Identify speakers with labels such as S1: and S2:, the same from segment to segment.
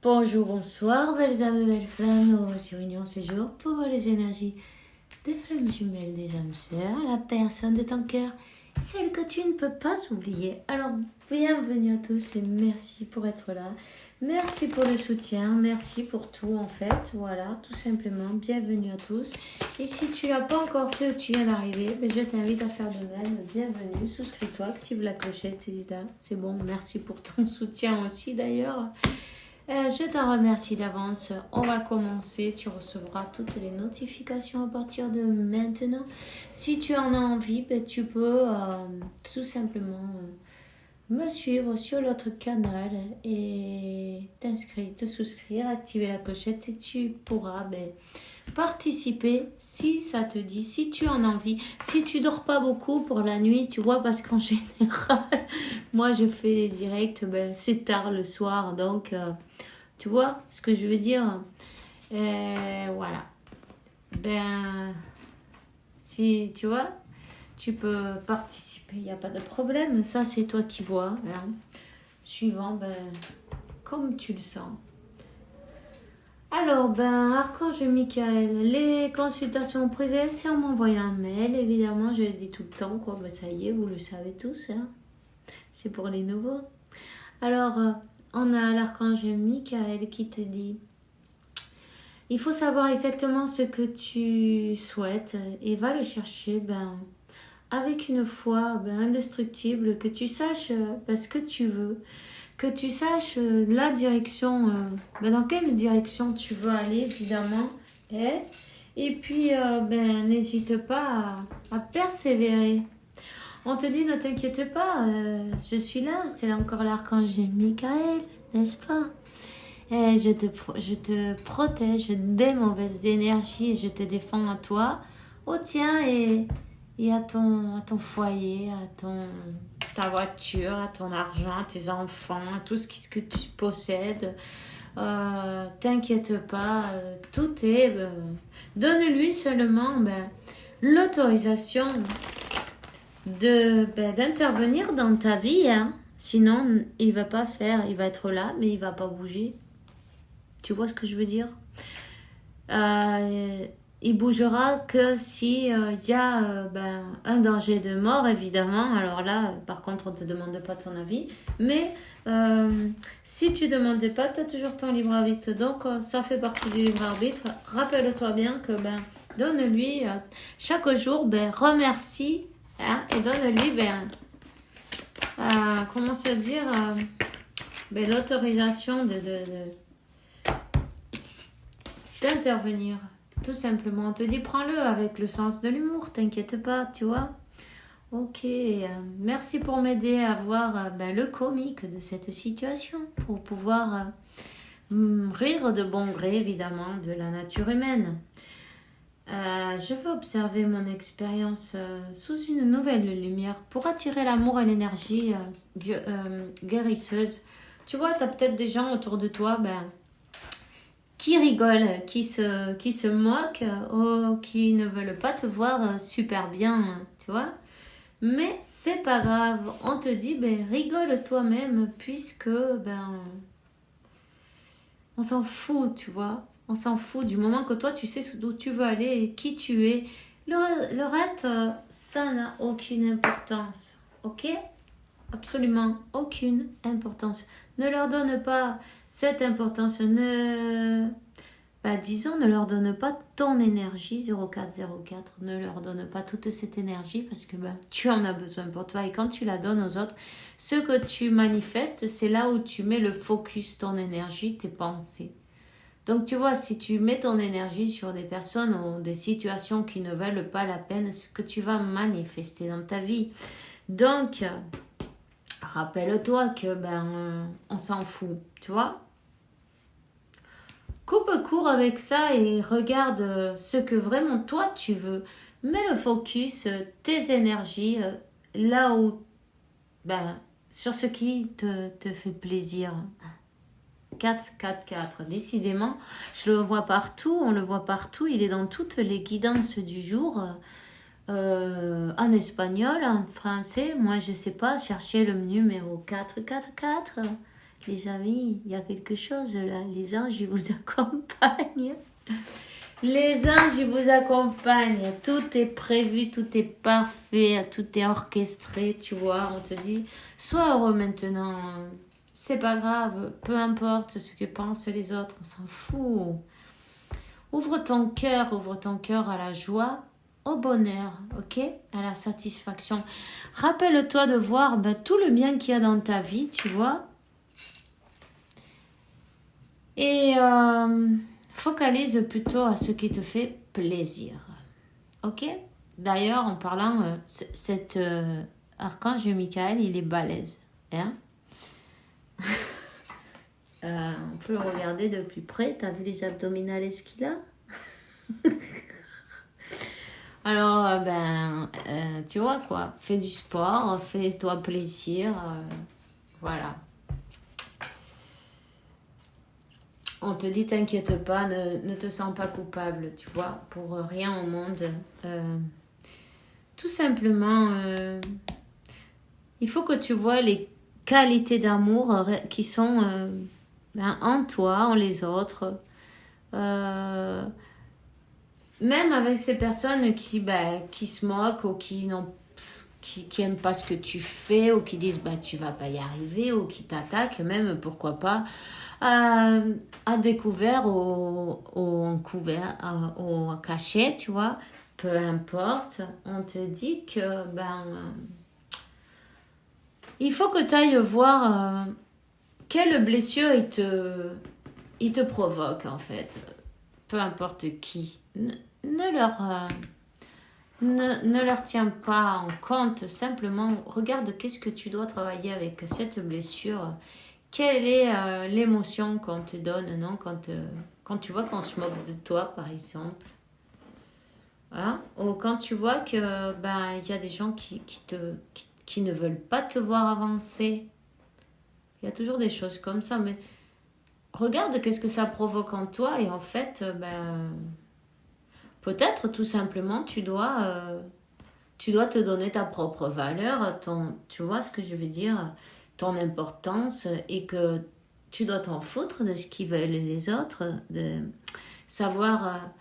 S1: Bonjour, bonsoir, belles âmes et belles flammes, nous sur Union ce jour pour les énergies des flammes jumelles des âmes sœurs, la personne de ton cœur, celle que tu ne peux pas oublier. Alors, bienvenue à tous et merci pour être là. Merci pour le soutien, merci pour tout en fait. Voilà, tout simplement, bienvenue à tous. Et si tu l'as pas encore fait ou tu viens d'arriver, je t'invite à faire de même. Bienvenue, souscris-toi, active la clochette, c'est là. C'est bon, merci pour ton soutien aussi d'ailleurs. Je t'en remercie d'avance. On va commencer. Tu recevras toutes les notifications à partir de maintenant. Si tu en as envie, tu peux tout simplement me suivre sur l'autre canal et t'inscrire, te souscrire, activer la clochette et tu pourras participer si ça te dit, si tu en as envie. Si tu dors pas beaucoup pour la nuit, tu vois, parce qu'en général, moi je fais les directs, c'est tard le soir, donc tu vois ce que je veux dire. Voilà. Si tu vois, tu peux participer, il n'y a pas de problème. Ça, c'est toi qui vois. Hein. Suivant, comme tu le sens. Alors, Archange Michael, les consultations privées, c'est en m'envoyant un mail. Évidemment, je le dis tout le temps, quoi. Ça y est, vous le savez tous. Hein. C'est pour les nouveaux. Alors, on a l'Archange Michael qui te dit: il faut savoir exactement ce que tu souhaites et va le chercher avec une foi indestructible, que tu saches ce que tu veux, que tu saches la direction, dans quelle direction tu veux aller évidemment. Et puis n'hésite pas à persévérer. On te dit ne t'inquiète pas, je suis là, c'est là encore l'archange Michael, n'est-ce pas? Je te protège des mauvaises énergies et je te défends à toi, au tien et à ton foyer, ta voiture, à ton argent, à tes enfants, à tout ce que tu possèdes. T'inquiète pas, tout est... donne-lui seulement l'autorisation d'intervenir dans ta vie. Hein. Sinon, il va pas faire, il va être là, mais il va pas bouger. Tu vois ce que je veux dire? Il bougera que si y a un danger de mort, évidemment. Alors là, par contre, on ne te demande pas ton avis. Mais si tu ne demandes pas, tu as toujours ton libre arbitre. Donc, ça fait partie du libre arbitre. Rappelle-toi bien que donne-lui chaque jour, remercie et donne-lui, comment se dire, l'autorisation d'intervenir, tout simplement. On te dit prends-le avec le sens de l'humour, t'inquiète pas, tu vois. Ok, merci pour m'aider à voir le comique de cette situation, pour pouvoir rire de bon gré, évidemment, de la nature humaine. Je vais observer mon expérience sous une nouvelle lumière pour attirer l'amour et l'énergie guérisseuse. Tu vois, tu as peut-être des gens autour de toi qui rigolent, qui se moquent, qui ne veulent pas te voir super bien, tu vois. Mais c'est pas grave, on te dit rigole toi-même puisque on s'en fout, tu vois. On s'en fout du moment que toi tu sais d'où tu veux aller et qui tu es. Le reste, ça n'a aucune importance, ok? Absolument aucune importance. Ne leur donne pas cette importance. Disons, ne leur donne pas ton énergie 0404. Ne leur donne pas toute cette énergie parce que tu en as besoin pour toi. Et quand tu la donnes aux autres, ce que tu manifestes, c'est là où tu mets le focus, ton énergie, tes pensées. Donc tu vois, si tu mets ton énergie sur des personnes ou des situations qui ne valent pas la peine, ce que tu vas manifester dans ta vie. Donc, rappelle-toi que on s'en fout, tu vois. Coupe court avec ça et regarde ce que vraiment toi tu veux. Mets le focus, tes énergies, là où, sur ce qui te fait plaisir. 4, 4, 4. Décidément, je le vois partout, on le voit partout. Il est dans toutes les guidances du jour. En espagnol, en français. Moi, je sais pas. Chercher le numéro 4, 4, 4. Les amis, il y a quelque chose là. Les anges, ils vous accompagnent. Les anges, ils vous accompagnent. Tout est prévu, tout est parfait, tout est orchestré, tu vois. On te dit, sois heureux maintenant. C'est pas grave, peu importe ce que pensent les autres, on s'en fout. Ouvre ton cœur à la joie, au bonheur, ok? À la satisfaction. Rappelle-toi de voir tout le bien qu'il y a dans ta vie, tu vois. Et focalise plutôt à ce qui te fait plaisir. Ok? D'ailleurs, en parlant, cet archange Michael, il est balèze. Hein? On peut le regarder de plus près. T'as vu les abdominales qu'il a? Alors, tu vois quoi? Fais du sport, fais-toi plaisir. Voilà. On te dit, t'inquiète pas, ne te sens pas coupable, tu vois, pour rien au monde. Tout simplement, il faut que tu vois les qualités d'amour qui sont en toi, en les autres. Même avec ces personnes qui se moquent ou qui aiment pas ce que tu fais ou qui disent tu vas pas y arriver ou qui t'attaquent, même pourquoi pas à découvert ou en couvert ou en cachet, tu vois, peu importe, on te dit que il faut que tu ailles voir quelle blessure il te provoque en fait, peu importe qui. Ne leur tiens pas en compte, simplement regarde qu'est-ce que tu dois travailler avec cette blessure. Quelle est l'émotion qu'on te donne, non, quand tu vois qu'on se moque de toi, par exemple. Voilà. Ou quand tu vois que il y a des gens qui ne veulent pas te voir avancer. Il y a toujours des choses comme ça, mais regarde qu'est-ce que ça provoque en toi et en fait, peut-être tout simplement tu dois te donner ta propre valeur, tu vois ce que je veux dire, ton importance et que tu dois t'en foutre de ce qu'ils veulent les autres, de savoir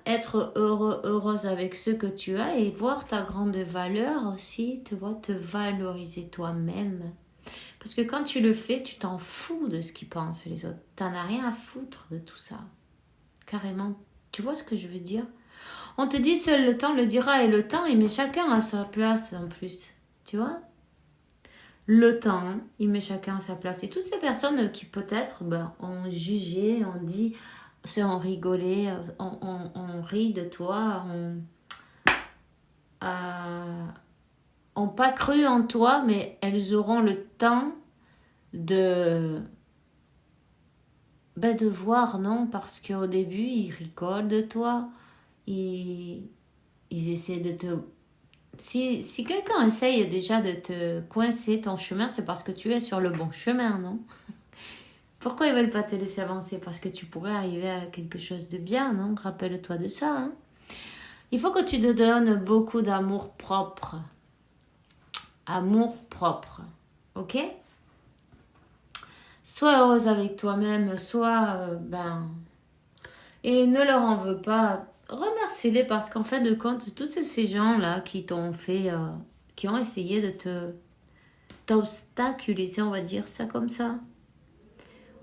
S1: être heureuse avec ce que tu as et voir ta grande valeur aussi, tu vois, te valoriser toi-même. Parce que quand tu le fais, tu t'en fous de ce qu'ils pensent les autres. T'en as rien à foutre de tout ça. Carrément. Tu vois ce que je veux dire? On te dit seul le temps le dira et le temps, il met chacun à sa place en plus. Tu vois? Le temps, il met chacun à sa place. Et toutes ces personnes qui peut-être ont jugé, ont dit, on rigolé, on rit de toi, ont pas cru en toi, mais elles auront le temps de voir, non, parce qu'au début, ils rigolent de toi, ils essaient de te... Si quelqu'un essaye déjà de te coincer ton chemin, c'est parce que tu es sur le bon chemin, non? Pourquoi ils veulent pas te laisser avancer? Parce que tu pourrais arriver à quelque chose de bien, non? Rappelle-toi de ça, hein? Il faut que tu te donnes beaucoup d'amour propre. Amour propre, ok? Sois heureuse avec toi-même, et ne leur en veux pas. Remercie-les parce qu'en fin de compte, tous ces gens-là qui t'ont fait, qui ont essayé de t'obstaculiser, on va dire ça comme ça.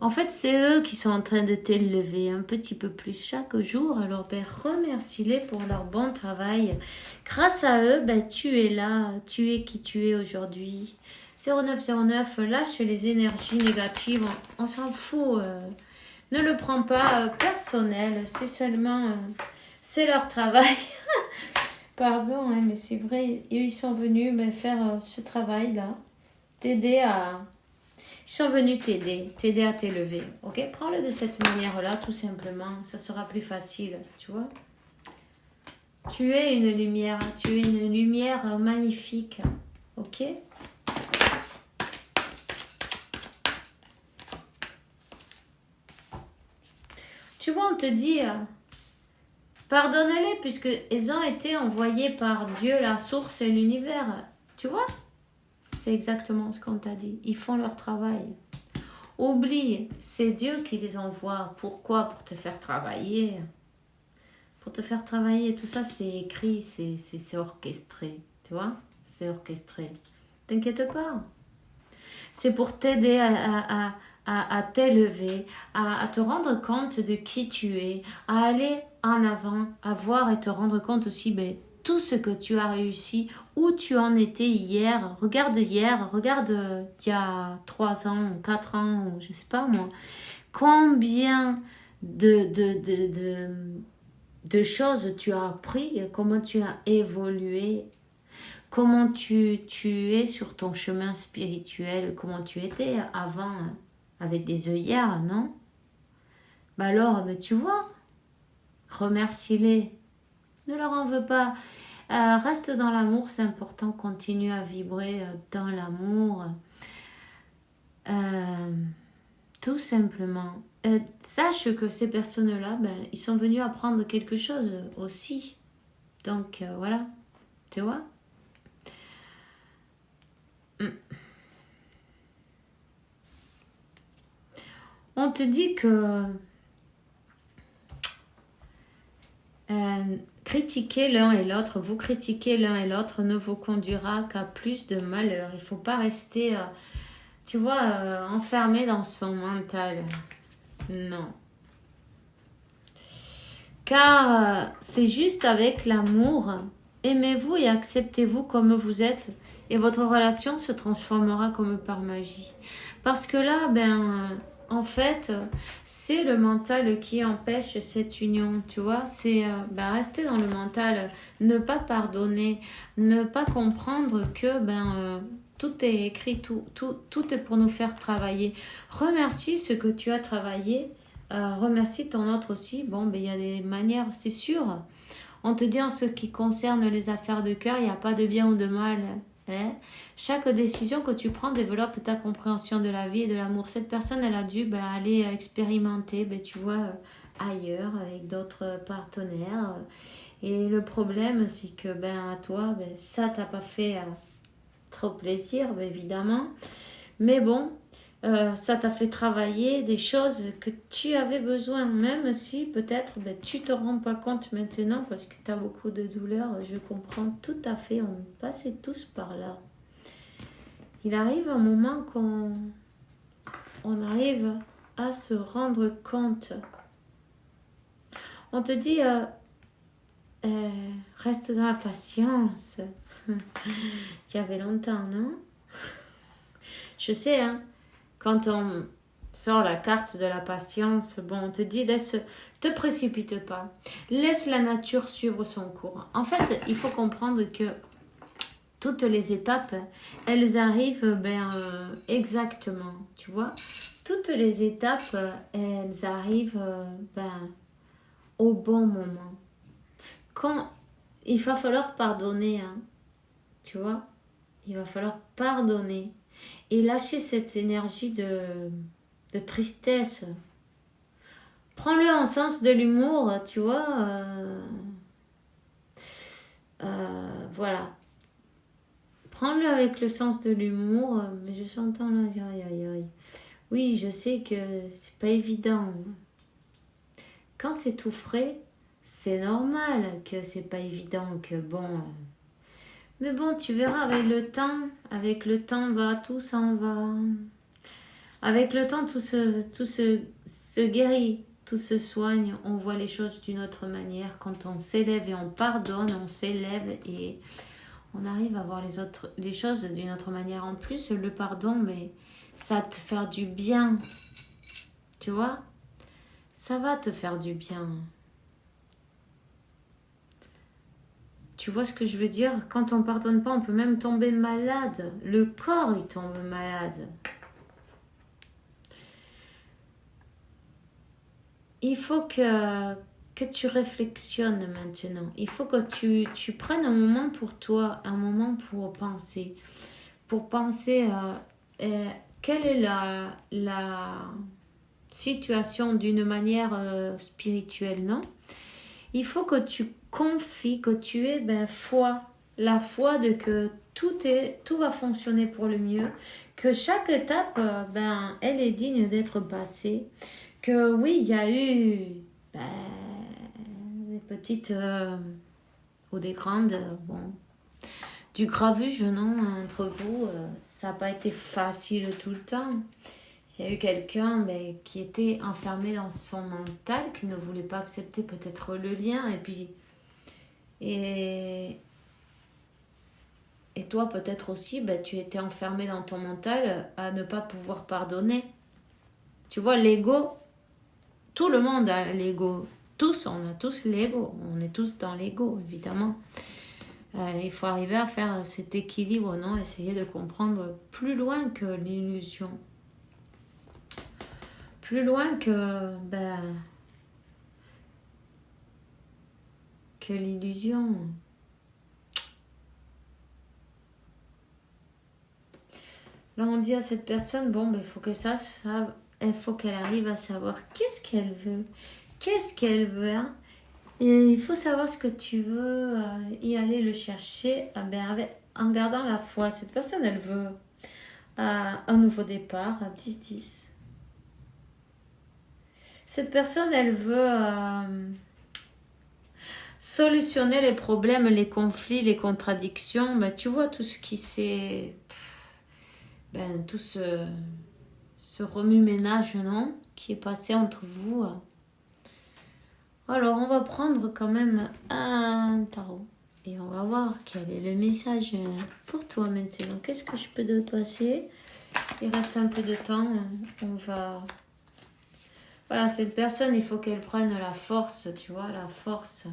S1: En fait, c'est eux qui sont en train de t'élever un petit peu plus chaque jour. Alors, remercie-les pour leur bon travail. Grâce à eux, tu es là, tu es qui tu es aujourd'hui. 0909, lâche les énergies négatives. On s'en fout. Ne le prends pas personnel. C'est seulement... c'est leur travail. Pardon, hein, mais c'est vrai. Ils sont venus faire ce travail-là. T'aider à... Ils sont venus t'aider à t'élever. Ok, prends-le de cette manière-là, tout simplement. Ça sera plus facile, tu vois. Tu es une lumière magnifique. Ok. Tu vois, on te dit, pardonne-les puisqu'ils ont été envoyés par Dieu, la source et l'univers. Tu vois? C'est exactement ce qu'on t'a dit. Ils font leur travail. Oublie, c'est Dieu qui les envoie. Pourquoi? Pour te faire travailler. Pour te faire travailler. Tout ça, c'est écrit, c'est orchestré. Tu vois? C'est orchestré. T'inquiète pas. C'est pour t'aider à t'élever, à te rendre compte de qui tu es, à aller en avant, à voir et te rendre compte aussi tout ce que tu as réussi, où tu en étais hier. Regarde il y a 3 ans, 4 ans, je sais pas moi. Combien de choses tu as appris, comment tu as évolué, comment tu es sur ton chemin spirituel, comment tu étais avant avec des œillères, non? Alors, tu vois, remercie-les. Ne leur en veux pas. Reste dans l'amour, c'est important. Continue à vibrer dans l'amour. Tout simplement. Sache que ces personnes-là, ils sont venus apprendre quelque chose aussi. Donc, voilà. Tu vois? On te dit que critiquer l'un et l'autre, vous critiquer l'un et l'autre ne vous conduira qu'à plus de malheur. Il ne faut pas rester, tu vois, enfermé dans son mental. Non. Car c'est juste avec l'amour. Aimez-vous et acceptez-vous comme vous êtes. Et votre relation se transformera comme par magie. Parce que là, en fait, c'est le mental qui empêche cette union, tu vois. C'est rester dans le mental, ne pas pardonner, ne pas comprendre que tout est écrit, tout est pour nous faire travailler. Remercie ce que tu as travaillé, remercie ton autre aussi. Il y a des manières, c'est sûr. On te dit en ce qui concerne les affaires de cœur, il n'y a pas de bien ou de mal. Chaque décision que tu prends développe ta compréhension de la vie et de l'amour. Cette personne, elle a dû aller expérimenter, tu vois, ailleurs, avec d'autres partenaires. Et le problème, c'est que à toi, ça t'a pas fait trop plaisir, évidemment. Mais bon, ça t'a fait travailler des choses que tu avais besoin, même si peut-être tu te rends pas compte maintenant parce que tu as beaucoup de douleurs. Je comprends tout à fait, on passait tous par là. Il arrive un moment qu'on arrive à se rendre compte. On te dit, reste dans la patience. Il y avait longtemps, non? Je sais, hein. Quand on sort la carte de la patience, on te dit, te précipite pas. Laisse la nature suivre son cours. En fait, il faut comprendre que toutes les étapes, elles arrivent exactement, tu vois. Toutes les étapes, elles arrivent au bon moment. Quand il va falloir pardonner, hein, tu vois. Il va falloir pardonner. Et lâcher cette énergie de tristesse. Prends-le en sens de l'humour, tu vois. Voilà. Prends-le avec le sens de l'humour. Mais je s'entends là. Oui, je sais que c'est pas évident. Quand c'est tout frais, c'est normal que c'est pas évident. Mais tu verras avec le temps, tout s'en va. Avec le temps, tout se guérit, tout se soigne. On voit les choses d'une autre manière. Quand on s'élève et on pardonne, on s'élève et on arrive à voir les choses d'une autre manière. En plus, le pardon, ça va te faire du bien. Tu vois? Ça va te faire du bien. Tu vois ce que je veux dire? Quand on ne pardonne pas, on peut même tomber malade. Le corps, il tombe malade. Il faut que tu réflexionnes maintenant. Il faut que tu prennes un moment pour toi, un moment pour penser. Pour penser quelle est la situation d'une manière spirituelle, non? Il faut que tu confies, que tu aies foi. La foi de que tout va fonctionner pour le mieux, que chaque étape, elle est digne d'être passée. Que oui, il y a eu des petites ou des grandes, du gravuge, non, entre vous. Ça n'a pas été facile tout le temps. Il y a eu quelqu'un qui était enfermé dans son mental, qui ne voulait pas accepter peut-être le lien. Et puis, et toi peut-être aussi, tu étais enfermé dans ton mental à ne pas pouvoir pardonner. Tu vois, l'ego, tout le monde a l'ego. Tous, on a tous l'ego. On est tous dans l'ego, évidemment. Il faut arriver à faire cet équilibre, non? Essayer de comprendre plus loin que l'illusion. Plus loin que l'illusion. Là, on dit à cette personne, il faut que il faut qu'elle arrive à savoir qu'est-ce qu'elle veut. Qu'est-ce qu'elle veut, hein? Et il faut savoir ce que tu veux, y aller le chercher en gardant la foi. Cette personne, elle veut un nouveau départ à 10-10. Cette personne, elle veut solutionner les problèmes, les conflits, les contradictions. Tu vois tout ce qui s'est... tout ce remue-ménage, non, qui est passé entre vous. Alors, on va prendre quand même un tarot. Et on va voir quel est le message pour toi maintenant. Qu'est-ce que je peux te passer? Il reste un peu de temps. On va... Voilà, cette personne, il faut qu'elle prenne la force, tu vois, la force.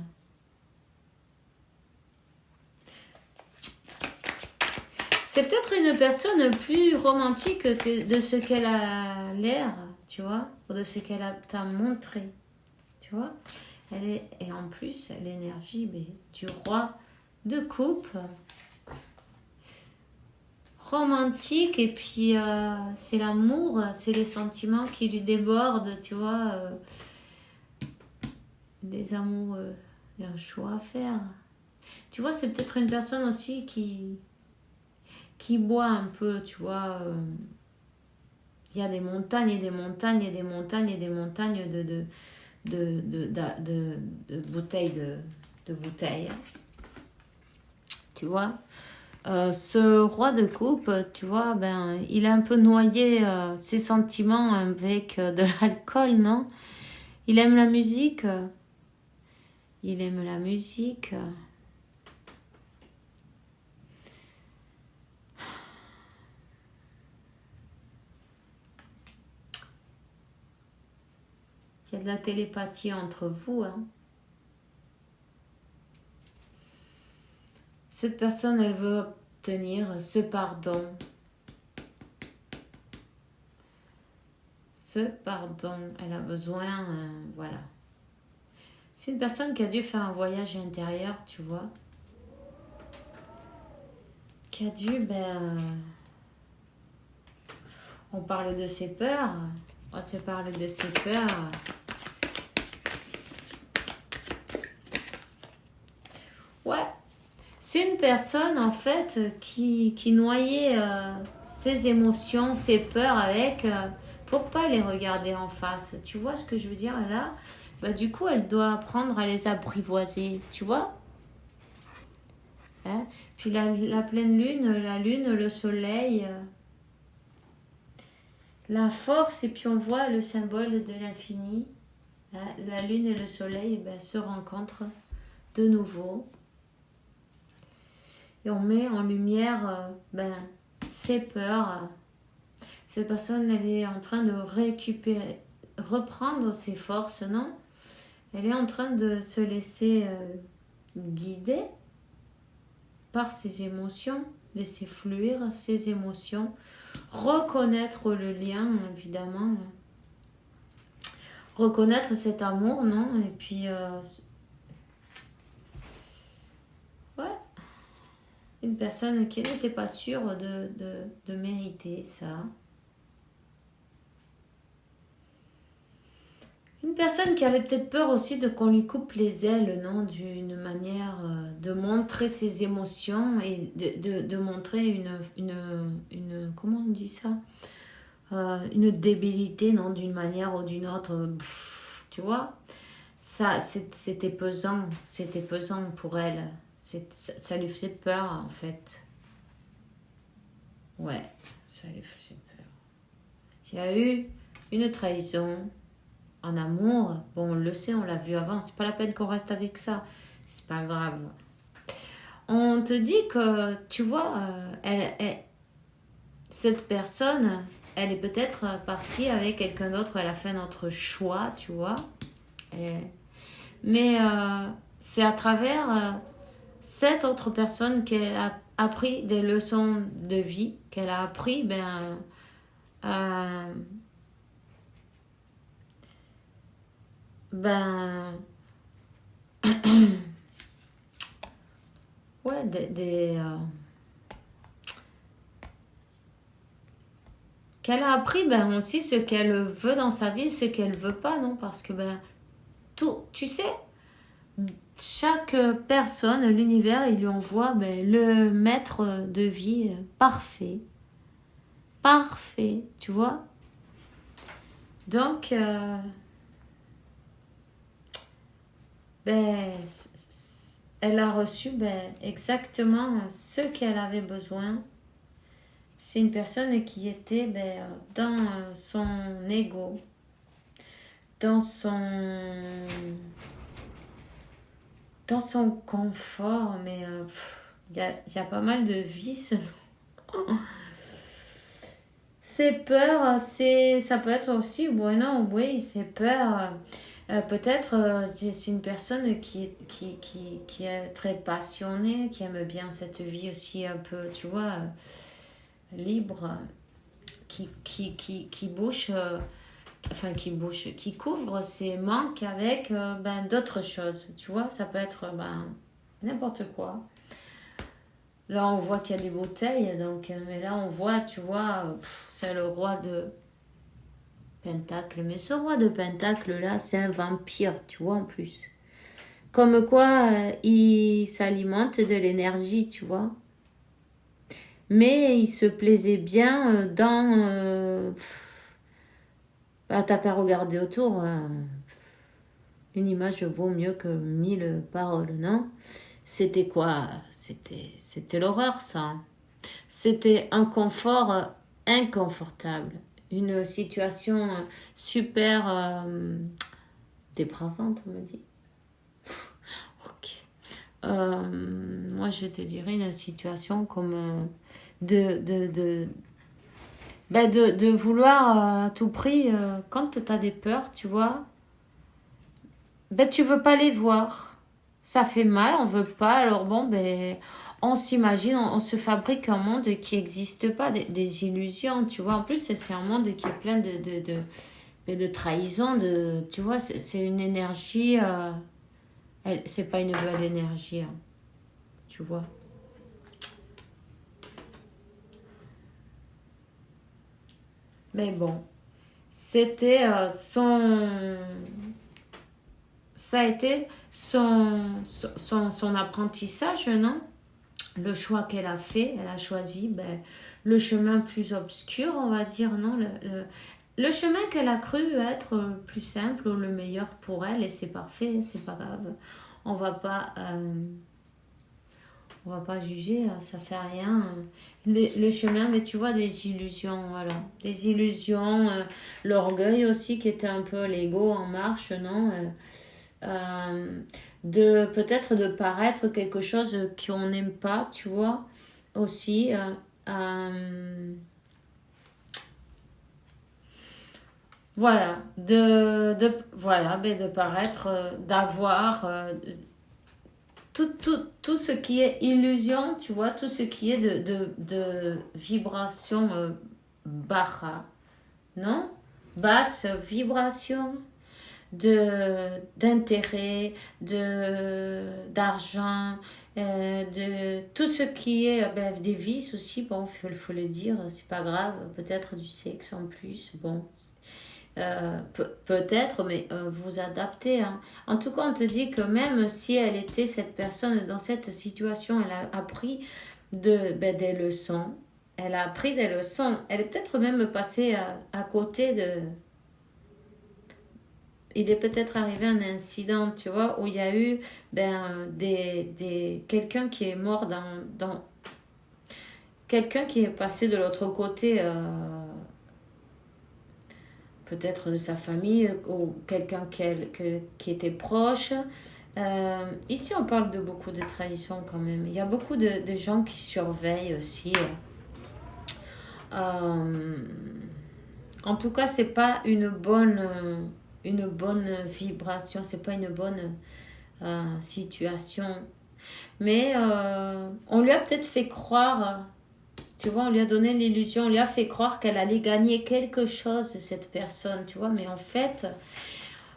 S1: C'est peut-être une personne plus romantique que de ce qu'elle a l'air, tu vois, ou de ce qu'elle t'a montré, tu vois. Et en plus, l'énergie du roi de coupe, romantique, et puis c'est l'amour, c'est les sentiments qui lui débordent, tu vois. Des amours, il y a un choix à faire. Tu vois, c'est peut-être une personne aussi qui boit un peu, tu vois. Il y a des montagnes et des montagnes et des montagnes et des montagnes de bouteilles, de bouteilles. Tu vois. Ce roi de coupe, tu vois, il a un peu noyé ses sentiments avec de l'alcool, non? Il aime la musique. Il aime la musique. Il y a de la télépathie entre vous, hein. Cette personne, elle veut obtenir ce pardon. Ce pardon, elle a besoin, voilà. C'est une personne qui a dû faire un voyage intérieur, tu vois. Qui a dû, on parle de ses peurs. On te parle de ses peurs. Ouais. C'est une personne, en fait, qui noyait ses émotions, ses peurs avec... pour pas les regarder en face. Tu vois ce que je veux dire là? Du coup, elle doit apprendre à les apprivoiser. Tu vois? Hein? Puis la pleine lune, le soleil, la force, et puis on voit le symbole de l'infini. Hein? La lune et le soleil se rencontrent de nouveau. Et on met en lumière ses peurs. Cette personne, elle est en train de reprendre ses forces, non? Elle est en train de se laisser guider par ses émotions, laisser fluir ses émotions, reconnaître le lien, évidemment. Reconnaître cet amour, non? Et puis... une personne qui n'était pas sûre de mériter ça. Une personne qui avait peut-être peur aussi de qu'on lui coupe les ailes, non, d'une manière de montrer ses émotions et de montrer comment on dit ça? Une débilité, non, d'une manière ou d'une autre. Tu vois? Ça, c'était pesant pour elle. Ça lui faisait peur, en fait. Ouais, ça lui faisait peur. Il y a eu une trahison en amour. Bon, on le sait, on l'a vu avant. C'est pas la peine qu'on reste avec ça. C'est pas grave. On te dit que, tu vois, cette personne, elle est peut-être partie avec quelqu'un d'autre. Elle a fait notre choix, tu vois. Et- mais c'est à travers cette autre personne qu'elle a appris des leçons de vie, qu'elle a appris, euh, ben, ouais, qu'elle a appris aussi ce qu'elle veut dans sa vie, ce qu'elle veut pas, non? Parce que tout, tu sais, chaque personne, l'univers, il lui envoie le maître de vie parfait. Parfait, tu vois? Donc, elle a reçu exactement ce qu'elle avait besoin. C'est une personne qui était dans son ego, dans son confort, mais y a pas mal de vices. Ces peurs, ça peut être aussi, bueno, oui, c'est peur. Peut-être c'est une personne qui est très passionnée, qui aime bien cette vie aussi un peu, tu vois, libre, qui bouge, qui couvre ses manques avec d'autres choses, tu vois, ça peut être n'importe quoi. Là, on voit qu'il y a des bouteilles, donc, mais là, on voit, tu vois, c'est le roi de Pentacle. Mais ce roi de Pentacle, là, c'est un vampire, tu vois, en plus. Comme quoi, il s'alimente de l'énergie, tu vois. Mais il se plaisait bien dans... t'as qu'à regarder autour. Une image vaut mieux que 1000 paroles, non? C'était quoi? C'était l'horreur, ça. C'était un confort inconfortable. Une situation super dépravante, on me dit. Ok. Moi, je te dirais une situation comme de vouloir à tout prix, quand tu as des peurs, tu vois, tu veux pas les voir. Ça fait mal, on veut pas. Alors bon, on s'imagine, on se fabrique un monde qui n'existe pas, des illusions, tu vois. En plus, c'est un monde qui est plein de trahison, tu vois, c'est une énergie, c'est pas une belle énergie, hein, tu vois. Mais bon, c'était ça a été son apprentissage, non? Le choix qu'elle a fait, elle a choisi le chemin plus obscur, on va dire, non? Le chemin qu'elle a cru être plus simple ou le meilleur pour elle, et c'est parfait, c'est pas grave. On va pas, on va pas juger, ça fait rien. Le chemin, mais tu vois, des illusions, voilà. Des illusions, l'orgueil aussi qui était un peu l'ego en marche, non? De peut-être de paraître quelque chose qu'on n'aime pas, tu vois, aussi. Voilà, voilà, de paraître, d'avoir tout ce qui est illusion, tu vois, tout ce qui est de vibration baja, non? Basse vibration, d'intérêt, d'argent, de tout ce qui est des vices aussi, bon, faut le dire, c'est pas grave, peut-être du sexe en plus, bon. Peut-être, mais vous adaptez. Hein. En tout cas, on te dit que même si elle était cette personne dans cette situation, elle a appris des leçons. Elle a appris des leçons. Elle est peut-être même passée à côté de... Il est peut-être arrivé un incident, tu vois, où il y a eu quelqu'un qui est mort dans... Quelqu'un qui est passé de l'autre côté... peut-être de sa famille ou quelqu'un qui était proche. Ici, on parle de beaucoup de trahison quand même. Il y a beaucoup de gens qui surveillent aussi. En tout cas, c'est pas une bonne vibration, c'est pas une bonne situation. Mais on lui a peut-être fait croire... Tu vois, on lui a donné l'illusion, on lui a fait croire qu'elle allait gagner quelque chose, cette personne, tu vois. Mais en fait,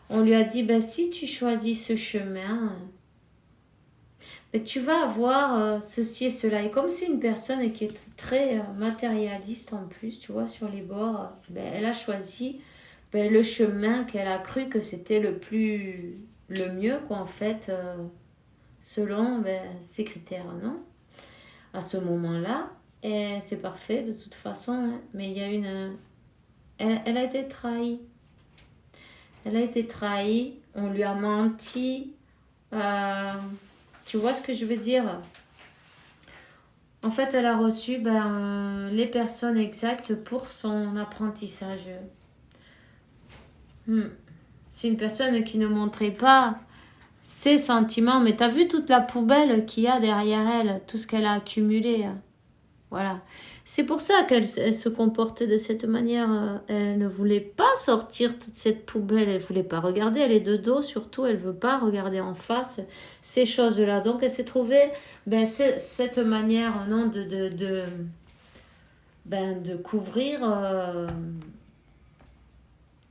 S1: on lui a dit, ben, si tu choisis ce chemin, ben, tu vas avoir ceci et cela. Et comme c'est une personne qui est très matérialiste en plus, tu vois, sur les bords, ben, elle a choisi le chemin qu'elle a cru que c'était le mieux, quoi, en fait, selon ses critères, non? À ce moment-là. Et c'est parfait de toute façon, hein. Mais il y a elle a été trahie. Elle a été trahie, on lui a menti. Tu vois ce que je veux dire? En fait, elle a reçu les personnes exactes pour son apprentissage. C'est une personne qui ne montrait pas ses sentiments, mais t'as vu toute la poubelle qu'il y a derrière elle, tout ce qu'elle a accumulé, hein. Voilà. C'est pour ça qu'elle se comportait de cette manière. Elle ne voulait pas sortir toute cette poubelle. Elle ne voulait pas regarder. Elle est de dos surtout. Elle ne veut pas regarder en face ces choses-là. Donc, elle s'est trouvée cette manière non, de couvrir,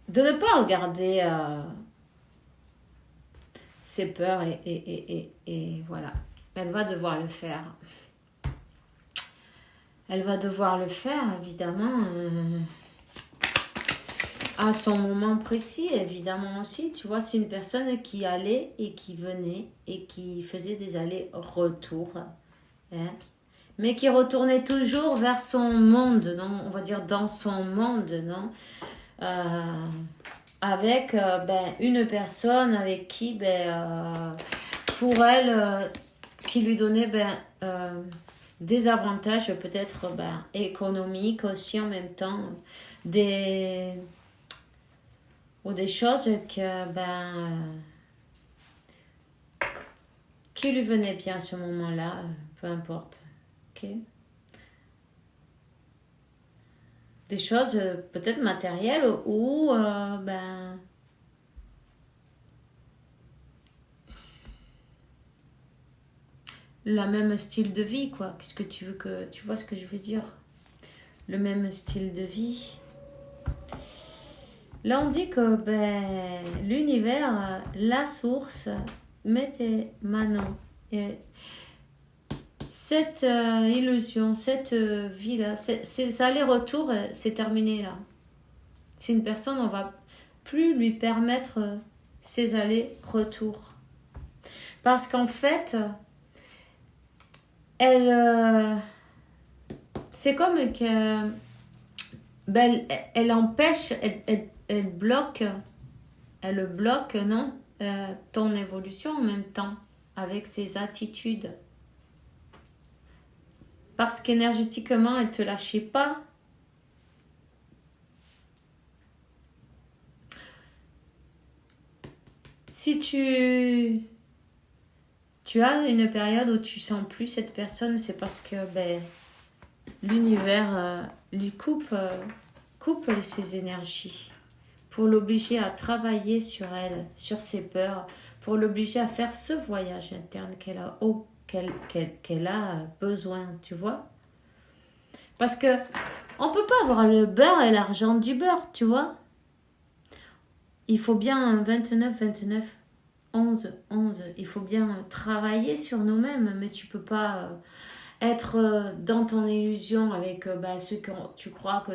S1: de ne pas regarder ses peurs. Et voilà. Elle va devoir le faire. Elle va devoir le faire, évidemment, à son moment précis, évidemment aussi. Tu vois, c'est une personne qui allait et qui venait et qui faisait des allers-retours, hein, mais qui retournait toujours vers son monde, non, on va dire dans son monde, non, avec une personne avec qui, pour elle, qui lui donnait des avantages peut-être économiques aussi en même temps, ou des choses qui lui venaient bien à ce moment-là, peu importe. Ok. Des choses peut-être matérielles ou la même style de vie, quoi. Qu'est-ce que tu veux que... Tu vois ce que je veux dire? Le même style de vie. Là, on dit que l'univers, la source, mettez Manon. Et cette illusion, cette vie-là, ces allers-retours, c'est terminé, là. C'est une personne, on va plus lui permettre ces allers-retours. Parce qu'en fait... c'est comme que elle empêche, elle bloque, non, ton évolution en même temps avec ses attitudes. Parce qu'énergétiquement, elle te lâchait pas. Si tu as une période où tu sens plus cette personne, c'est parce que l'univers lui coupe ses énergies pour l'obliger à travailler sur elle, sur ses peurs, pour l'obliger à faire ce voyage interne qu'elle a besoin, tu vois. Parce que on peut pas avoir le beurre et l'argent du beurre, tu vois. Il faut bien un 29, 11. Il faut bien travailler sur nous-mêmes, mais tu peux pas être dans ton illusion avec ceux que tu crois que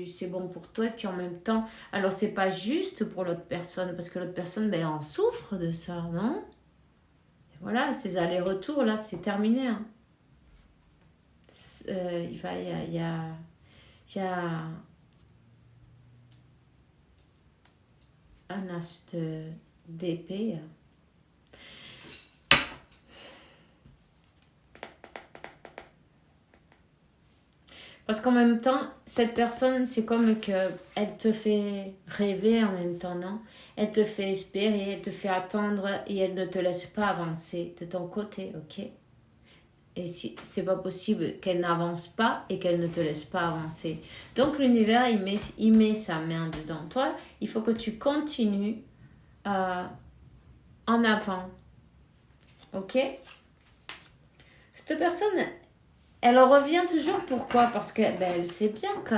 S1: c'est bon pour toi, et puis en même temps, alors c'est pas juste pour l'autre personne, parce que l'autre personne, elle en souffre de ça, non? Et voilà, ces allers-retours, là, c'est terminé. Hein. Il y a un as d'épée. Parce qu'en même temps, cette personne, c'est comme qu'elle te fait rêver en même temps, non? Elle te fait espérer, elle te fait attendre et elle ne te laisse pas avancer de ton côté, ok? Et si c'est pas possible qu'elle n'avance pas et qu'elle ne te laisse pas avancer. Donc l'univers, il met sa main dedans. Toi, il faut que tu continues en avant, ok? Cette personne, elle revient toujours. Pourquoi? Parce que elle sait bien que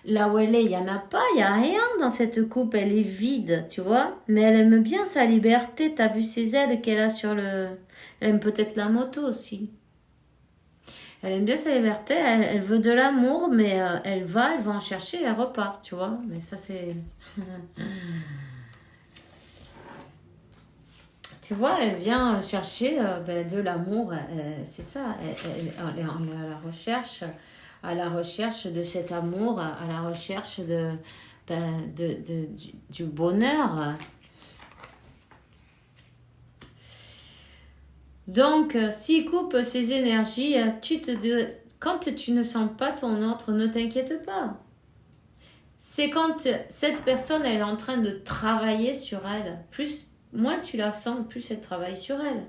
S1: là où elle est, il n'y en a pas, il n'y a rien dans cette coupe, elle est vide, tu vois. Mais elle aime bien sa liberté, t'as vu ses ailes qu'elle a sur le... Elle aime peut-être la moto aussi. Elle aime bien sa liberté, elle veut de l'amour, mais elle va en chercher, elle repart, tu vois. Mais ça, c'est... Tu vois, elle vient chercher de l'amour, c'est ça. Elle est à la recherche de cet amour, à la recherche du bonheur. Donc, s'il coupe ses énergies, quand tu ne sens pas ton autre, ne t'inquiète pas. C'est quand cette personne, elle est en train de travailler sur elle. Moins tu la sens, plus elle travaille sur elle.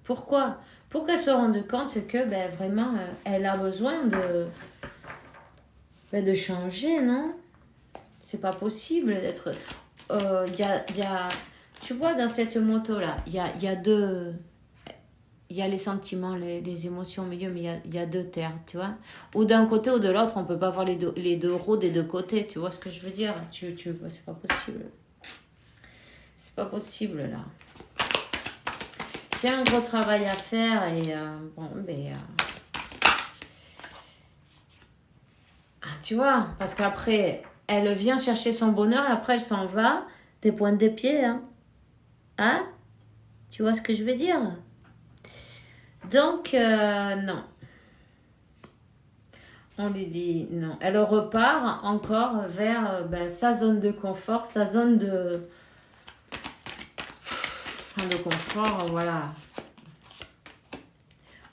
S1: Pourquoi? Pour qu'elle se rende compte que vraiment, elle a besoin de changer, non? C'est pas possible d'être... tu vois, dans cette moto-là, il y a deux... Il y a les sentiments, les émotions au milieu, mais il y a deux terres, tu vois. Ou d'un côté ou de l'autre, on peut pas avoir les deux roues des deux côtés, tu vois ce que je veux dire? C'est pas possible. C'est pas possible, là. C'est un gros travail à faire et tu vois, parce qu'après, elle vient chercher son bonheur et après, elle s'en va des pointes des pieds, hein. Hein? Tu vois ce que je veux dire? Donc, non. On lui dit non. Elle repart encore vers sa zone de confort, sa zone de confort, voilà.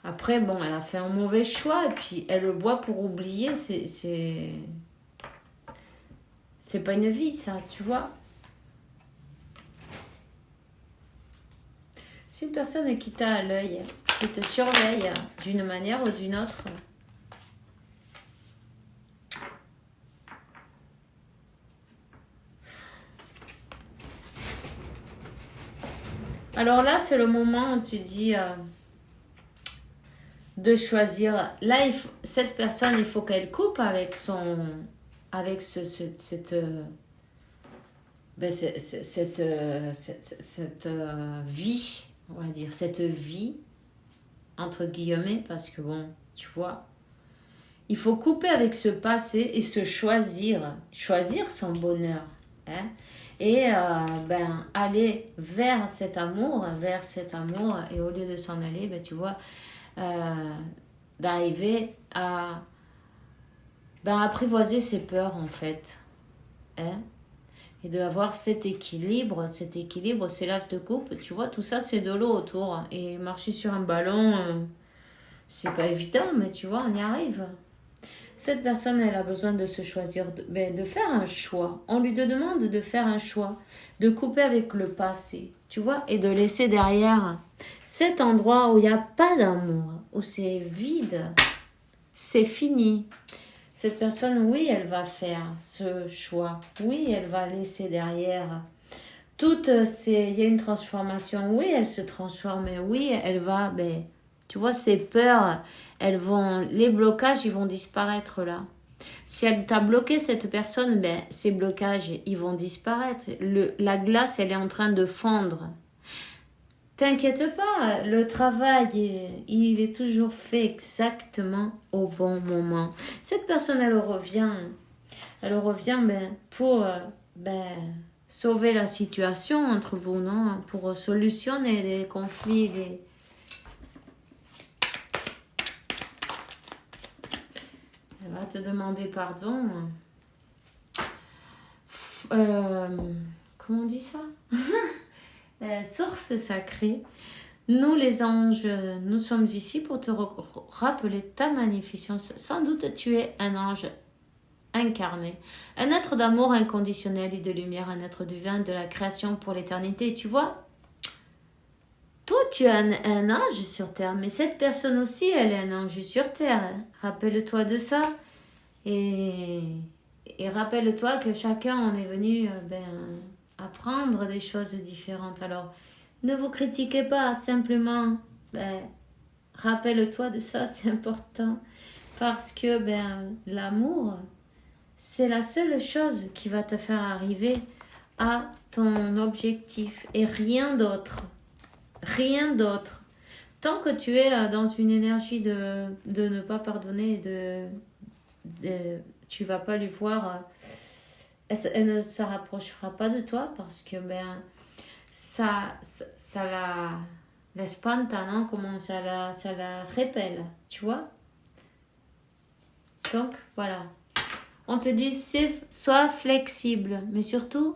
S1: Après, bon, elle a fait un mauvais choix et puis elle le boit pour oublier. C'est pas une vie, ça, tu vois. C'est une personne qui t'a à l'œil, qui te surveille d'une manière ou d'une autre. Alors là, c'est le moment où tu dis de choisir. Là, cette personne, il faut qu'elle coupe avec cette vie, on va dire, cette vie, entre guillemets, parce que bon, tu vois, il faut couper avec ce passé et se choisir son bonheur, hein, et aller vers cet amour, et au lieu de s'en aller, tu vois, d'arriver à apprivoiser ses peurs, en fait, hein, et d'avoir cet équilibre, c'est l'as de coupe, tu vois, tout ça c'est de l'eau autour, et marcher sur un ballon, c'est pas évident, mais tu vois, on y arrive. Cette personne, elle a besoin de se choisir, de faire un choix. On lui demande de faire un choix, de couper avec le passé, tu vois, et de laisser derrière cet endroit où il n'y a pas d'amour, où c'est vide, c'est fini. Cette personne, oui, elle va faire ce choix. Oui, elle va laisser derrière. Il y a une transformation. Oui, elle se transforme. Oui, elle va, tu vois, ces peurs, les blocages, ils vont disparaître là. Si elle t'a bloqué, cette personne, ces blocages, ils vont disparaître. La glace, elle est en train de fondre. T'inquiète pas, le travail, il est toujours fait exactement au bon moment. Cette personne, elle revient pour sauver la situation entre vous, non? Pour solutionner les conflits. Elle va te demander pardon. Comment on dit ça? Source sacrée, nous les anges, nous sommes ici pour te rappeler ta magnificence. Sans doute tu es un ange incarné, un être d'amour inconditionnel et de lumière, un être divin de la création pour l'éternité. Tu vois, toi tu es un ange sur terre, mais cette personne aussi, elle est un ange sur terre. Rappelle-toi de ça et rappelle-toi que chacun on est venu apprendre des choses différentes. Alors, ne vous critiquez pas, simplement, rappelle-toi de ça, c'est important. Parce que l'amour, c'est la seule chose qui va te faire arriver à ton objectif et rien d'autre. Rien d'autre. Tant que tu es dans une énergie de ne pas pardonner, tu vas pas lui voir... Elle ne se rapprochera pas de toi parce que ça la spanta, non? Comment ça la répelle, tu vois? Donc voilà. On te dit sois flexible, mais surtout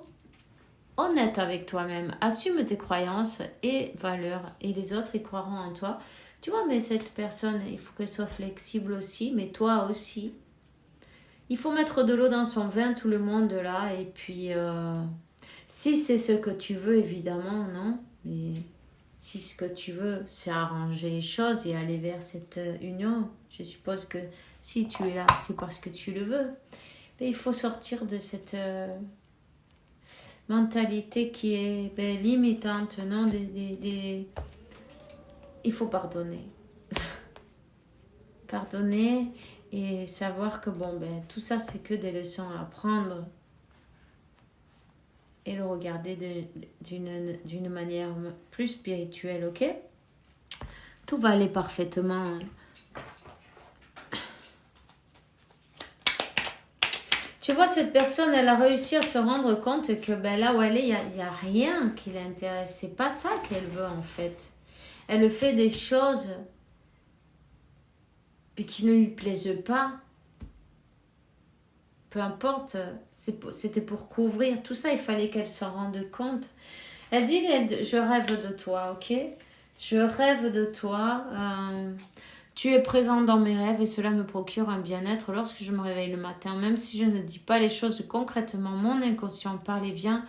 S1: honnête avec toi-même. Assume tes croyances et valeurs et les autres ils croiront en toi. Tu vois, mais cette personne, il faut qu'elle soit flexible aussi, mais toi aussi. Il faut mettre de l'eau dans son vin, tout le monde là. Et puis, si c'est ce que tu veux, évidemment, non. Mais si ce que tu veux, c'est arranger les choses et aller vers cette union, je suppose que si tu es là, c'est parce que tu le veux. Mais il faut sortir de cette mentalité qui est limitante, non. Il faut pardonner. Pardonner. Et savoir que tout ça c'est que des leçons à apprendre et le regarder d'une manière plus spirituelle, ok? Tout va aller parfaitement. Tu vois, cette personne, elle a réussi à se rendre compte que là où elle est, il n'y a rien qui l'intéresse. C'est pas ça qu'elle veut en fait. Elle fait des choses qui ne lui plaisent pas, peu importe, c'était pour couvrir tout ça, il fallait qu'elle s'en rende compte. Elle dit, je rêve de toi, ok? Je rêve de toi, tu es présent dans mes rêves et cela me procure un bien-être lorsque je me réveille le matin, même si je ne dis pas les choses concrètement, mon inconscient parle et vient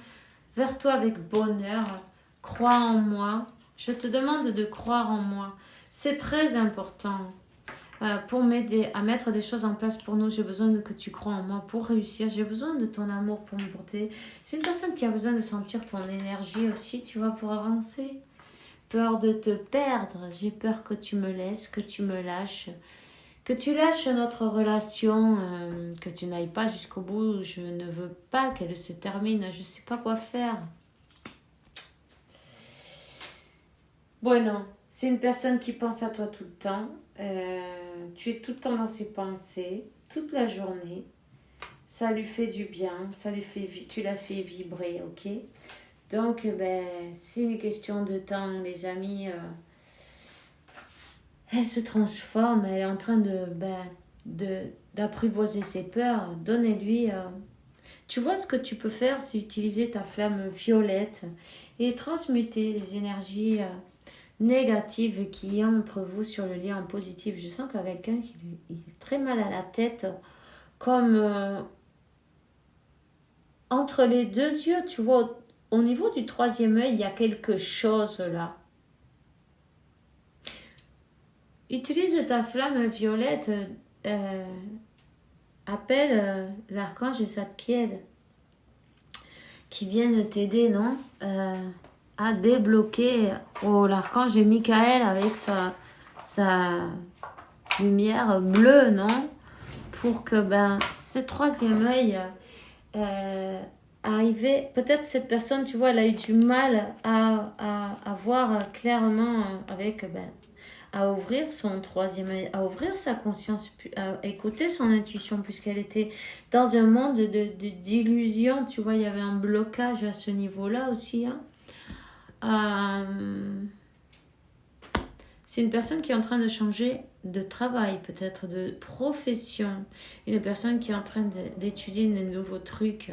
S1: vers toi avec bonheur, crois en moi, je te demande de croire en moi, c'est très important. Pour m'aider à mettre des choses en place pour nous, j'ai besoin que tu crois en moi pour réussir. J'ai besoin de ton amour pour me porter. C'est une personne qui a besoin de sentir ton énergie aussi, tu vois, pour avancer. Peur de te perdre. J'ai peur que tu me laisses, que tu me lâches. Que tu lâches notre relation, que tu n'ailles pas jusqu'au bout. Je ne veux pas qu'elle se termine. Je ne sais pas quoi faire. Bueno, c'est une personne qui pense à toi tout le temps. Tu es tout le temps dans ses pensées, toute la journée. Ça lui fait du bien, tu la fais vibrer, ok? Donc, c'est une question de temps, les amis. Elle se transforme, elle est en train d'apprivoiser ses peurs. Donnez-lui... Tu vois, ce que tu peux faire, c'est utiliser ta flamme violette et transmuter les énergies... négative qui est entre vous sur le lien en positif. Je sens qu'il y a quelqu'un qui est très mal à la tête, comme entre les deux yeux, tu vois, au niveau du troisième œil, il y a quelque chose là. Utilise ta flamme violette, appelle l'archange Zadkiel qui vienne t'aider, non? À débloquer l'archange Michael avec sa lumière bleue, non? Pour que ce troisième œil arriver, peut-être cette personne, tu vois, elle a eu du mal à voir clairement avec, à ouvrir son troisième œil, à ouvrir sa conscience, à écouter son intuition, puisqu'elle était dans un monde d'illusions, tu vois, il y avait un blocage à ce niveau-là aussi. Hein. C'est une personne qui est en train de changer de travail, peut-être de profession, une personne qui est en train d'étudier de nouveaux trucs.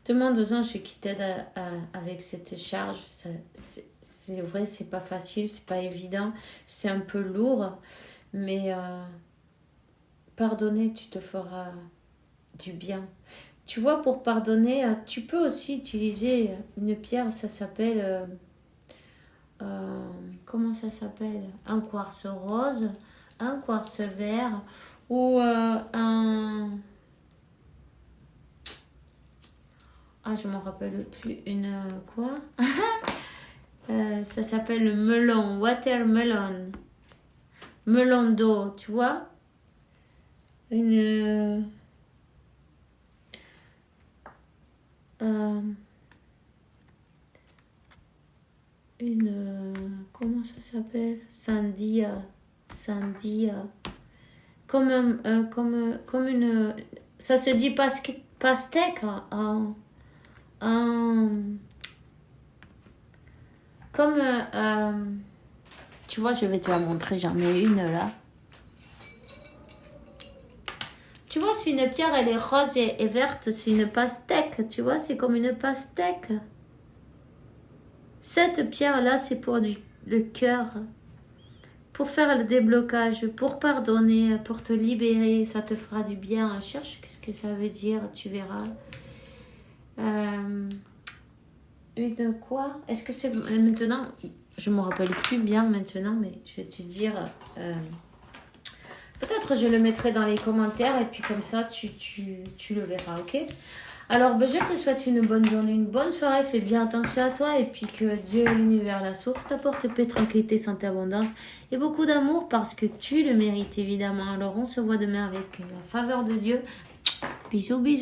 S1: Demande aux anges qui t'aident avec cette charge. C'est vrai, c'est pas facile, c'est pas évident, c'est un peu lourd, mais pardonner, tu te feras du bien. Tu vois, pour pardonner, tu peux aussi utiliser une pierre, ça s'appelle... comment ça s'appelle? Un quartz rose, un quartz vert ou un... Ah, je m'en rappelle plus. Une quoi? Ça s'appelle le melon, watermelon. Melon d'eau, tu vois? Une... comment ça s'appelle? Sandia. Comme une... Ça se dit pastèque hein, comme tu vois, je vais te la montrer, j'en ai une là. Tu vois, c'est une pierre, elle est rose et verte, c'est une pastèque, tu vois, c'est comme une pastèque. Cette pierre-là, c'est pour le cœur, pour faire le déblocage, pour pardonner, pour te libérer, ça te fera du bien. Cherche qu'est-ce que ça veut dire, tu verras. Une quoi? Est-ce que c'est maintenant? Je me rappelle plus bien maintenant, mais je vais te dire. Peut-être je le mettrai dans les commentaires et puis comme ça tu le verras, ok? Alors je te souhaite une bonne journée, une bonne soirée, fais bien attention à toi et puis que Dieu, l'univers, la source t'apporte paix, tranquillité, santé, abondance et beaucoup d'amour parce que tu le mérites évidemment. Alors on se voit demain avec la faveur de Dieu. Bisous, bisous.